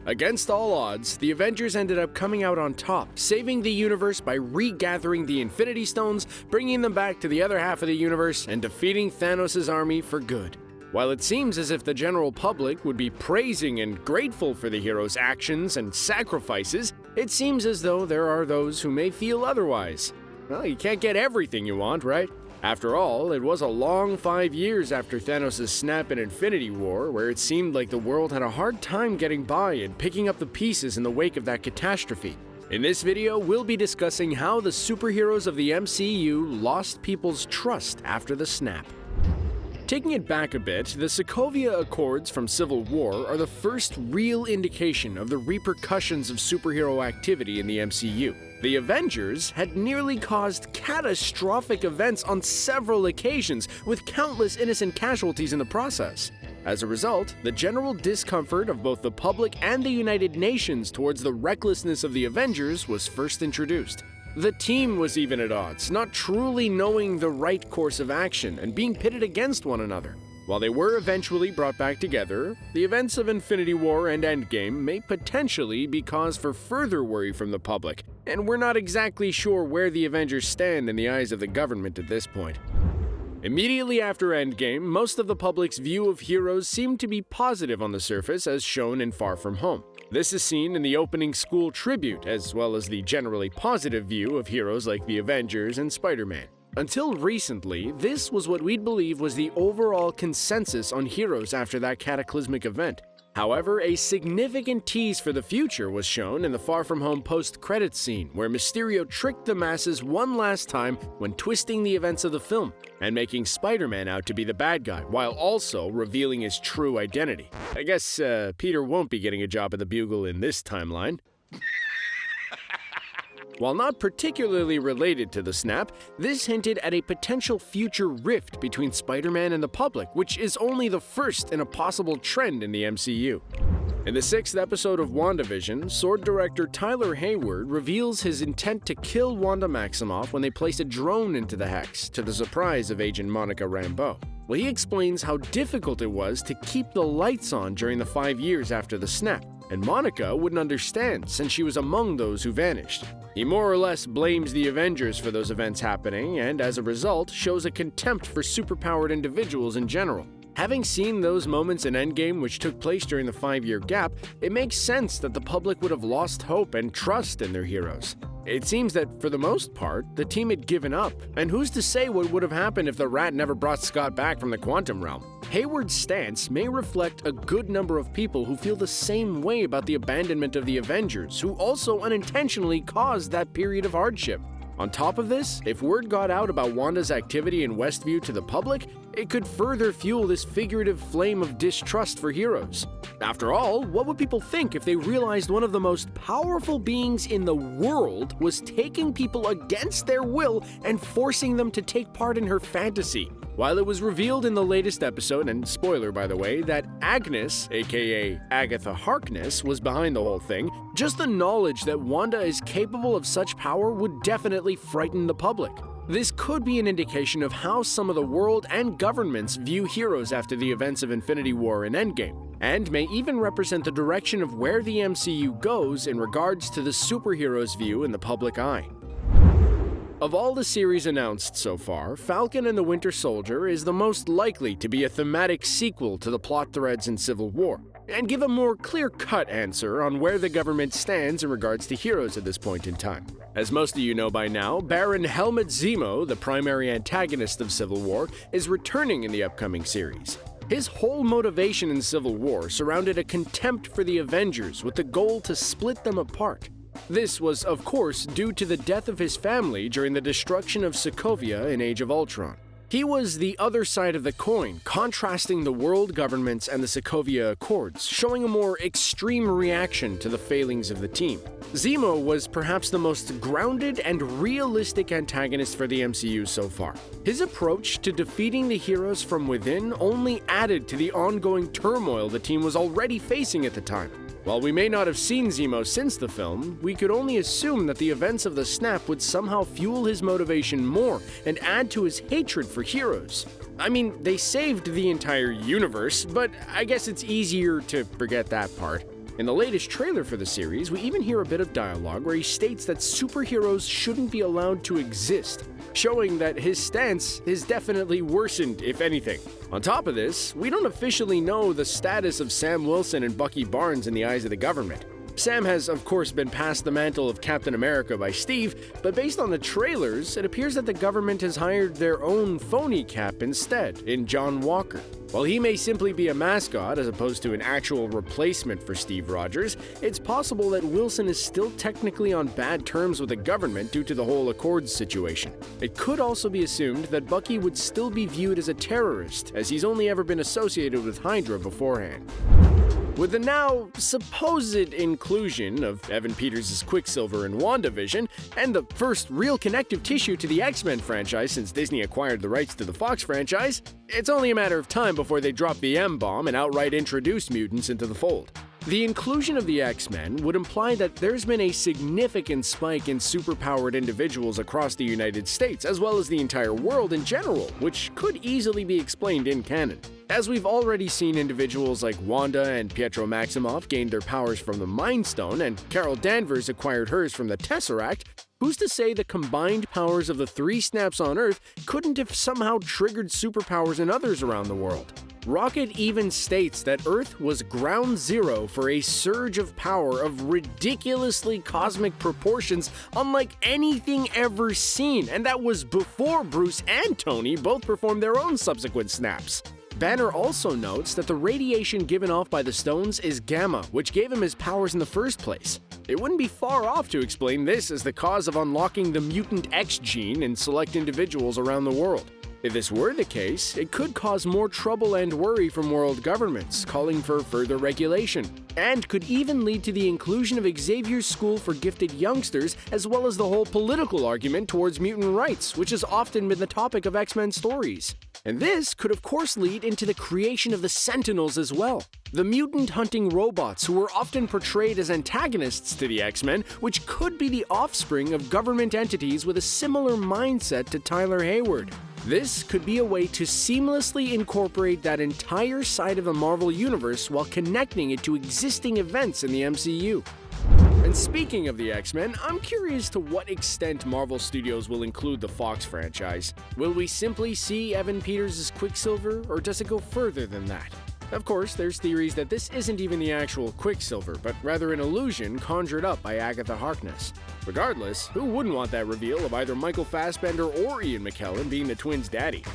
Against all odds, the Avengers ended up coming out on top, saving the universe by regathering the Infinity Stones, bringing them back to the other half of the universe, and defeating Thanos' army for good. While it seems as if the general public would be praising and grateful for the heroes' actions and sacrifices, it seems as though there are those who may feel otherwise. Well, you can't get everything you want, right? After all, it was a long 5 years after Thanos' snap in Infinity War where it seemed like the world had a hard time getting by and picking up the pieces in the wake of that catastrophe. In this video, we'll be discussing how the superheroes of the MCU lost people's trust after the snap. Taking it back a bit, the Sokovia Accords from Civil War are the first real indication of the repercussions of superhero activity in the MCU. The Avengers had nearly caused catastrophic events on several occasions, with countless innocent casualties in the process. As a result, the general discomfort of both the public and the United Nations towards the recklessness of the Avengers was first introduced. The team was even at odds, not truly knowing the right course of action and being pitted against one another. While they were eventually brought back together, the events of Infinity War and Endgame may potentially be cause for further worry from the public, and we're not exactly sure where the Avengers stand in the eyes of the government at this point. Immediately after Endgame, most of the public's view of heroes seemed to be positive on the surface, as shown in Far From Home. This is seen in the opening school tribute, as well as the generally positive view of heroes like the Avengers and Spider-Man. Until recently, this was what we'd believe was the overall consensus on heroes after that cataclysmic event. However, a significant tease for the future was shown in the Far From Home post-credits scene, where Mysterio tricked the masses one last time when twisting the events of the film and making Spider-Man out to be the bad guy, while also revealing his true identity. I guess Peter won't be getting a job at the Bugle in this timeline. While not particularly related to the snap, this hinted at a potential future rift between Spider-Man and the public, which is only the first in a possible trend in the MCU. In the 6th episode of WandaVision, Sword director Tyler Hayward reveals his intent to kill Wanda Maximoff when they place a drone into the Hex, to the surprise of agent Monica Rambeau. Well, he explains how difficult it was to keep the lights on during the 5 years after the snap, and Monica wouldn't understand since she was among those who vanished. He more or less blames the Avengers for those events happening, and as a result, shows a contempt for superpowered individuals in general. Having seen those moments in Endgame which took place during the 5-year gap, it makes sense that the public would have lost hope and trust in their heroes. It seems that, for the most part, the team had given up, and who's to say what would have happened if the Rat never brought Scott back from the quantum realm? Hayward's stance may reflect a good number of people who feel the same way about the abandonment of the Avengers, who also unintentionally caused that period of hardship. On top of this, if word got out about Wanda's activity in Westview to the public, it could further fuel this figurative flame of distrust for heroes. After all, what would people think if they realized one of the most powerful beings in the world was taking people against their will and forcing them to take part in her fantasy? While it was revealed in the latest episode, and spoiler by the way, that Agnes, aka Agatha Harkness, was behind the whole thing, just the knowledge that Wanda is capable of such power would definitely frighten the public. This could be an indication of how some of the world and governments view heroes after the events of Infinity War and Endgame, and may even represent the direction of where the MCU goes in regards to the superheroes' view in the public eye. Of all the series announced so far, Falcon and the Winter Soldier is the most likely to be a thematic sequel to the plot threads in Civil War, and give a more clear-cut answer on where the government stands in regards to heroes at this point in time. As most of you know by now, Baron Helmut Zemo, the primary antagonist of Civil War, is returning in the upcoming series. His whole motivation in Civil War surrounded a contempt for the Avengers with the goal to split them apart. This was, of course, due to the death of his family during the destruction of Sokovia in Age of Ultron. He was the other side of the coin, contrasting the world governments and the Sokovia Accords, showing a more extreme reaction to the failings of the team. Zemo was perhaps the most grounded and realistic antagonist for the MCU so far. His approach to defeating the heroes from within only added to the ongoing turmoil the team was already facing at the time. While we may not have seen Zemo since the film, we could only assume that the events of the snap would somehow fuel his motivation more and add to his hatred for heroes. I mean, they saved the entire universe, but I guess it's easier to forget that part. In the latest trailer for the series, we even hear a bit of dialogue where he states that superheroes shouldn't be allowed to exist, showing that his stance is definitely worsened, if anything. On top of this, we don't officially know the status of Sam Wilson and Bucky Barnes in the eyes of the government. Sam has, of course, been passed the mantle of Captain America by Steve, but based on the trailers, it appears that the government has hired their own phony Cap instead, in John Walker. While he may simply be a mascot as opposed to an actual replacement for Steve Rogers, it's possible that Wilson is still technically on bad terms with the government due to the whole Accords situation. It could also be assumed that Bucky would still be viewed as a terrorist, as he's only ever been associated with Hydra beforehand. With the now supposed inclusion of Evan Peters' Quicksilver in WandaVision, and the first real connective tissue to the X-Men franchise since Disney acquired the rights to the Fox franchise, it's only a matter of time before they drop the M-bomb and outright introduce mutants into the fold. The inclusion of the X-Men would imply that there's been a significant spike in superpowered individuals across the United States, as well as the entire world in general, which could easily be explained in canon. As we've already seen individuals like Wanda and Pietro Maximoff gain their powers from the Mind Stone, and Carol Danvers acquired hers from the Tesseract, who's to say the combined powers of the three snaps on Earth couldn't have somehow triggered superpowers in others around the world? Rocket even states that Earth was ground zero for a surge of power of ridiculously cosmic proportions unlike anything ever seen, and that was before Bruce and Tony both performed their own subsequent snaps. Banner also notes that the radiation given off by the stones is gamma, which gave him his powers in the first place. It wouldn't be far off to explain this as the cause of unlocking the mutant X gene in select individuals around the world. If this were the case, it could cause more trouble and worry from world governments, calling for further regulation, and could even lead to the inclusion of Xavier's School for Gifted Youngsters, as well as the whole political argument towards mutant rights, which has often been the topic of X-Men stories. And this could of course lead into the creation of the Sentinels as well, the mutant-hunting robots who were often portrayed as antagonists to the X-Men, which could be the offspring of government entities with a similar mindset to Tyler Hayward. This could be a way to seamlessly incorporate that entire side of the Marvel Universe while connecting it to existing events in the MCU. And speaking of the X-Men, I'm curious to what extent Marvel Studios will include the Fox franchise. Will we simply see Evan Peters' Quicksilver, or does it go further than that? Of course, there's theories that this isn't even the actual Quicksilver, but rather an illusion conjured up by Agatha Harkness. Regardless, who wouldn't want that reveal of either Michael Fassbender or Ian McKellen being the twins' daddy?